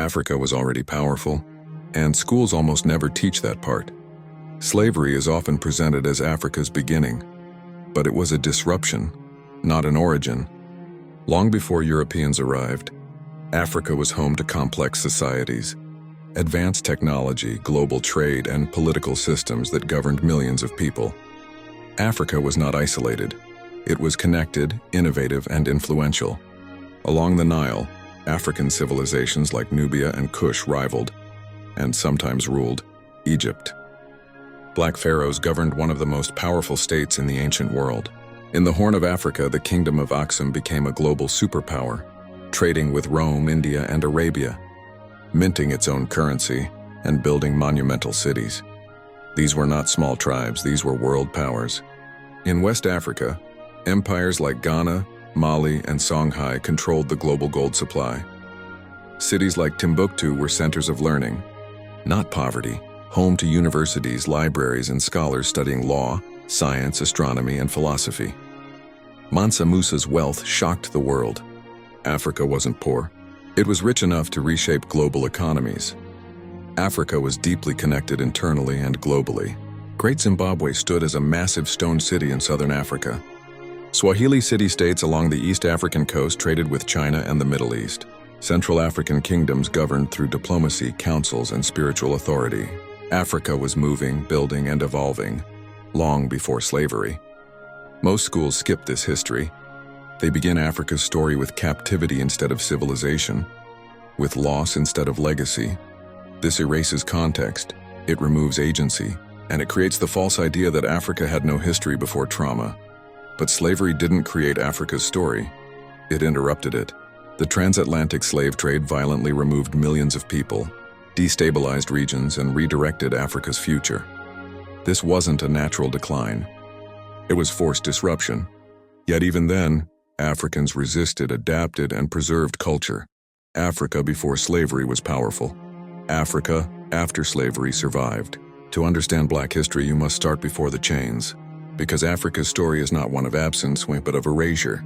Africa was already powerful, and schools almost never teach that part. Slavery is often presented as Africa's beginning, but it was a disruption, not an origin. Long before Europeans arrived, Africa was home to complex societies, advanced technology, global trade, and political systems that governed millions of people. Africa was not isolated. It was connected, innovative, and influential. Along the Nile, African civilizations like Nubia and Kush rivaled, and sometimes ruled, Egypt. Black Pharaohs governed one of the most powerful states in the ancient world. In the Horn of Africa, the Kingdom of Aksum became a global superpower, trading with Rome, India, and Arabia, minting its own currency and building monumental cities. These were not small tribes, these were world powers. In West Africa, empires like Ghana, Mali, and Songhai controlled the global gold supply. Cities like Timbuktu were centers of learning, not poverty, home to universities, libraries, and scholars studying law, science, astronomy, and philosophy. Mansa Musa's wealth shocked the world. Africa wasn't poor. It was rich enough to reshape global economies. Africa was deeply connected internally and globally. Great Zimbabwe stood as a massive stone city in southern Africa. Swahili city-states along the East African coast traded with China and the Middle East. Central African kingdoms governed through diplomacy, councils, and spiritual authority. Africa was moving, building, and evolving, long before slavery. Most schools skip this history. They begin Africa's story with captivity instead of civilization, with loss instead of legacy. This erases context, it removes agency, and it creates the false idea that Africa had no history before trauma. But slavery didn't create Africa's story, it interrupted it. The transatlantic slave trade violently removed millions of people, destabilized regions, and redirected Africa's future. This wasn't a natural decline. It was forced disruption. Yet even then, Africans resisted, adapted, and preserved culture. Africa before slavery was powerful. Africa after slavery survived. To understand Black history, you must start before the chains, because Africa's story is not one of absence, but of erasure.